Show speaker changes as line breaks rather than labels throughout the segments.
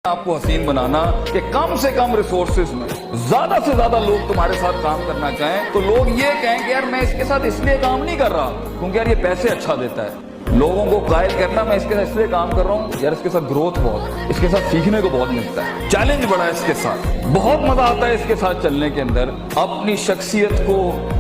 आपको हसीन बनाना कि कम से कम रिसोर्सेज में ज्यादा से ज्यादा लोग तुम्हारे साथ काम करना चाहें, तो लोग ये कहें कि यार मैं इसके साथ इसलिए काम नहीं कर रहा क्योंकि यार ये पैसे अच्छा देता है। लोगों को कायल करना मैं इसके साथ इसलिए काम कर रहा हूँ यार इसके साथ ग्रोथ बहुत है, इसके साथ सीखने को बहुत मिलता है, चैलेंज बड़ा है इसके साथ, बहुत मजा आता है इसके साथ चलने के अंदर। अपनी शख्सियत को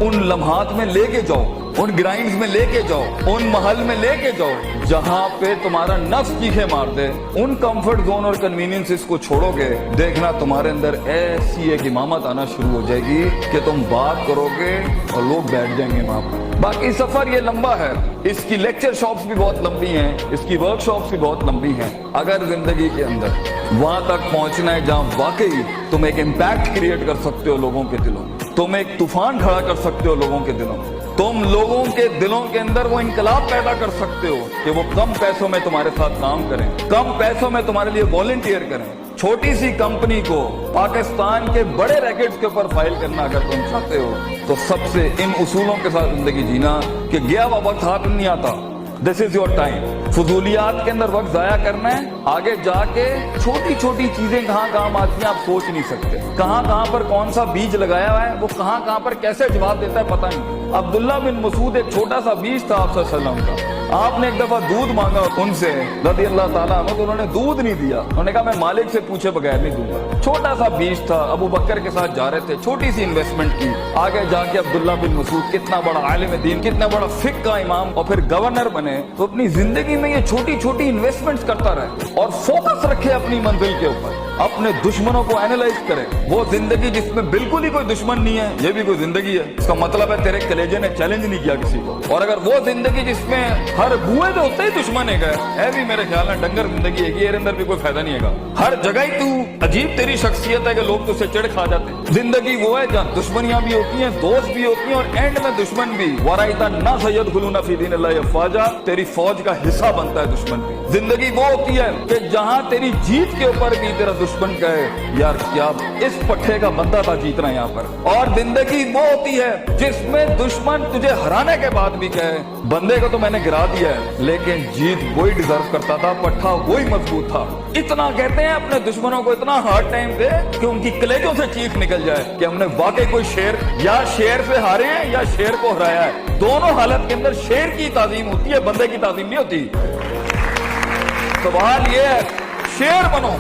उन लम्हात में लेके जाओ, उन ग्राइंड्स में लेके जाओ, उन महल में लेके जाओ जहां पे तुम्हारा नफ्स चीखे मार दे। उन कंफर्ट जोन और कन्वीनियंसेस को छोड़ोगे, देखना तुम्हारे अंदर ऐसी एक इमामत आना शुरू हो जाएगी कि तुम बात करोगे और लोग बैठ जाएंगे वहां पर। बाकी सफर ये लंबा है, इसकी लेक्चर शॉप्स भी बहुत लंबी हैं, इसकी वर्कशॉप्स भी बहुत लंबी हैं। अगर जिंदगी के अंदर वहां तक पहुंचना है जहां वाकई तुम एक इम्पैक्ट क्रिएट कर सकते हो लोगों के दिलों में, तुम एक तूफान खड़ा कर सकते हो लोगों के दिलों में, तुम लोगों के दिलों के अंदर वो इनकलाब पैदा कर सकते हो कि वो कम पैसों में तुम्हारे साथ काम करें, कम पैसों में तुम्हारे लिए वॉलंटियर करें। छोटी सी कंपनी को पाकिस्तान के बड़े रैकेट्स के ऊपर फाइल करना अगर तुम चाहते हो तो सबसे इन उसूलों के साथ जिंदगी जीना कि गया हुआ वक्त हाथ नहीं आता। This is your time. फजूलियात के अंदर वक्त जाया करना है, आगे जाके छोटी छोटी चीजें कहाँ काम आती हैं आप सोच नहीं सकते। कहाँ पर कौन सा बीज लगाया हुआ है, वो कहाँ पर कैसे जवाब देता है पता नहीं। अब्दुल्ला बिन मसूद एक छोटा सा बीज था आप सल्लल्लाहु अलैहि वसल्लम का। आपने एक दफा दूध मांगा उनसे रज़ी अल्लाह ताला अन्हु, तो उन्होंने दूध नहीं दिया। उन्होंने कहा मैं मालिक से पूछे बगैर नहीं दूंगा। छोटा सा बीज था, अबू बकर के साथ जा रहे थे, छोटी सी इन्वेस्टमेंट की, आगे जाके अब्दुल्ला बिन मसूद कितना बड़ा आलिम दीन, कितना बड़ा फिक्ह का इमाम और फिर गवर्नर बने। तो अपनी जिंदगी में ये छोटी छोटी इन्वेस्टमेंट्स करता रहे और फोकस रखे अपनी मंजिल के ऊपर, अपने दुश्मनों को एनालाइज करे। वो जिंदगी जिसमें बिल्कुल ही कोई दुश्मन नहीं है, ये भी कोई जिंदगी है। इसका मतलब है तेरे कलेजे ने चैलेंज नहीं किया किसी को। और अगर वो जिंदगी जिसमें हर बुए तो होते ही दुश्मन है भी मेरे ख्याल में डंगर जिंदगी है, ये अंदर भी कोई फायदा नहीं है। हर जगह ही तू अजीब तेरी शख्सियत है कि लोग तुझसे चिढ़ खा जाते हैं। जिंदगी वो है जहाँ दुश्मनियां भी होती हैं, दोस्त भी होती हैं और एंड में दुश्मन भी। वराइता ना सैयद खुलूना फी दीन अल्लाह अफवाजा, तेरी फौज का हिस्सा बनता है दुश्मन भी। जिंदगी वो होती है कि जहां तेरी जीत के ऊपर भी तेरा दुश्मन कहे यार क्या इस पट्टे का बंदा था जीतना यहाँ पर। और जिंदगी वो होती है जिसमें दुश्मन तुझे हराने के बाद भी कहे बंदे को तो मैंने गिरा दिया है लेकिन जीत वही डिजर्व करता था, पट्टा वही मजबूत था। इतना कहते हैं अपने दुश्मनों को इतना हार्ड टाइम दे कि उनकी कलेजों से चीख निकल जाए कि हमने वाकई कोई शेर या शेर से हारे हैं या शेर को हराया है। दोनों हालत के अंदर शेर की ताजीम होती है, बंदे की ताजीम नहीं होती। सवाल ये है शेर बनो,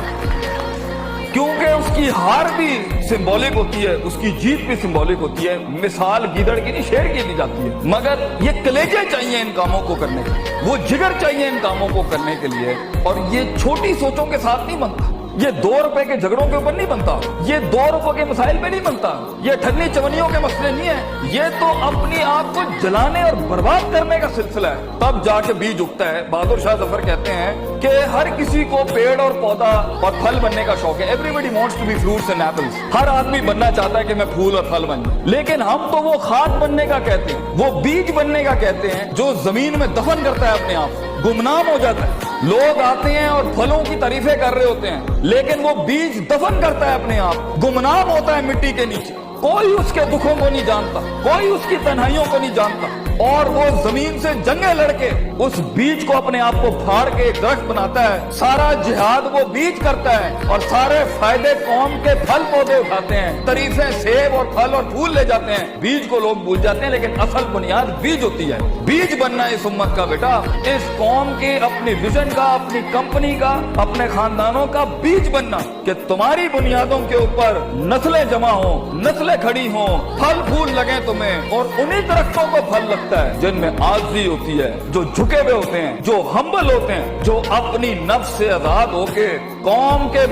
क्योंकि उसकी हार भी सिंबॉलिक होती है, उसकी जीत भी सिंबॉलिक होती है। मिसाल गीदड़ की नहीं शेर की दी जाती है, मगर ये कलेजे चाहिए इन कामों को करने के लिए, वो जिगर चाहिए इन कामों को करने के लिए। और ये छोटी सोचों के साथ नहीं बनता, ये 2 रुपए के झगड़ों के ऊपर नहीं बनता, ये 2 रुपए के मसाइल पे नहीं बनता, ये ठन्नी चवनियों के मसले नहीं है। ये तो अपनी आप को जलाने और बर्बाद करने का सिलसिला है, तब जाके बीज उगता है। बहादुर शाह जफर कहते हैं कि हर किसी को पेड़ और पौधा और फल बनने का शौक है। Everybody wants to be fruits and apples. हर आदमी बनना चाहता है कि मैं फूल और फल बन जाऊं, लेकिन हम तो वो खाद बनने का कहते हैं, वो बीज बनने का कहते हैं जो जमीन में दफन करता है अपने आप, गुमनाम हो जाता है। लोग आते हैं और फलों की तारीफें कर रहे होते हैं, लेकिन वो बीज दफन करता है अपने आप, गुमनाम होता है मिट्टी के नीचे। कोई उसके दुखों को नहीं जानता, कोई उसकी तन्हाइयों को नहीं जानता, और वो जमीन से जंगे लड़के उस बीज को अपने आप को फाड़ के एक दरख्त बनाता है। सारा जिहाद वो बीज करता है और सारे फायदे कौम के फल पौधे उठाते हैं, तरीफे सेब और फल और फूल ले जाते हैं। बीज को लोग भूल जाते हैं, लेकिन असल बुनियाद बीज होती है। बीज बनना इस उम्मत का बेटा, इस कौम के अपनी विजन का, अपनी कंपनी का, अपने खानदानों का बीज बनना कि तुम्हारी बुनियादों के ऊपर नस्लें जमा हो, नस्लें खड़ी हो, फल फूल लगे तुम्हें, और उन्हीं दरख्तों को फल लगता है जिनमें आज़ी होती है, जो झुके हुए होते हैं, जो हम्बल होते हैं, जो अपनी नफ्स से आजाद होके कौम के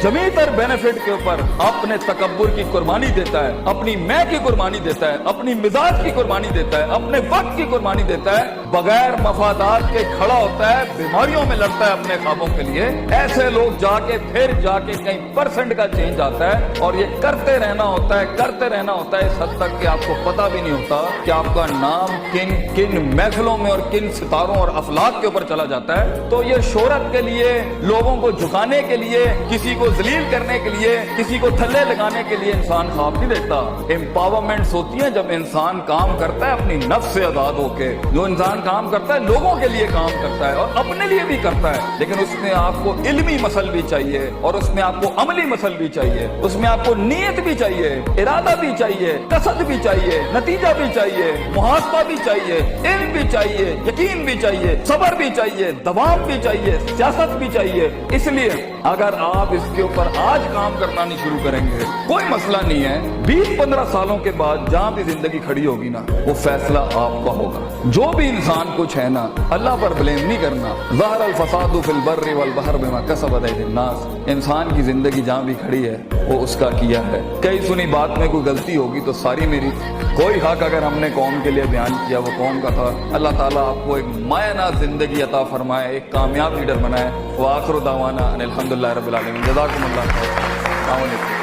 जमीतर बेनिफिट के ऊपर अपने तकब्बुर की कुर्बानी देता है, अपनी मैं की कुर्बानी देता है, अपनी मिजाज की कुर्बानी देता है, अपने वक्त की कुर्बानी देता है, बगैर मफादात के खड़ा होता है, बीमारियों में लड़ता है अपने ख्वाबों के लिए। ऐसे लोग जाके फिर जाके कहीं % का चेंज आता है, और ये करते रहना होता है, करते रहना होता है, इस हद तक कि आपको पता भी नहीं होता कि आपका नाम किन किन महफिलों में और किन सितारों और अफलाक के ऊपर चला जाता है। तो ये शोहरत के लिए, लोगों को झुकाने دبانے کے لیے, کسی کو ذلیل کرنے کے لیے, کسی کو تھلے لگانے کے لیے انسان خواب نہیں دیکھتا. امپاورمنٹس ہوتی ہیں جب انسان کام کرتا ہے اپنی نفس سے آزاد ہو کے. جو انسان کام کرتا ہے لوگوں کے لیے کام کرتا ہے اور اپنے لیے بھی کرتا ہے, لیکن اس میں آپ کو علمی مسل بھی چاہیے اور اس میں آپ کو عملی مسل بھی چاہیے, اس میں آپ کو نیت بھی چاہیے, ارادہ بھی چاہیے, قصد بھی چاہیے, نتیجہ بھی چاہیے, محاسبہ بھی چاہیے, علم بھی چاہیے, یقین بھی چاہیے, صبر بھی چاہیے, دوام بھی چاہیے, سیاست بھی چاہیے. اس لیے اگر آپ اس کے اوپر آج کام کرنا نہیں شروع کریں گے کوئی مسئلہ نہیں ہے, 20-15 سالوں کے بعد جہاں بھی زندگی کھڑی ہوگی نا وہ فیصلہ آپ کا ہوگا. جو بھی انسان کچھ ہے نا اللہ پر بلیم نہیں کرنا. ظہر الفساد فی البر والبحر بما کسبت ایدی الناس. انسان کی زندگی جہاں بھی کھڑی ہے وہ اس کا کیا ہے. کئی سنی بات میں کوئی غلطی ہوگی تو ساری میری. کوئی حق اگر ہم نے قوم کے لیے بیان کیا وہ قوم کا تھا. اللہ تعالیٰ آپ کو ایک معنی زندگی عطا فرمائے, ایک کامیاب لیڈر بنائے. وآخر دعوانا ان الحمدللہ رب العالمین. جزاکم اللہ خیر. السلام علیکم.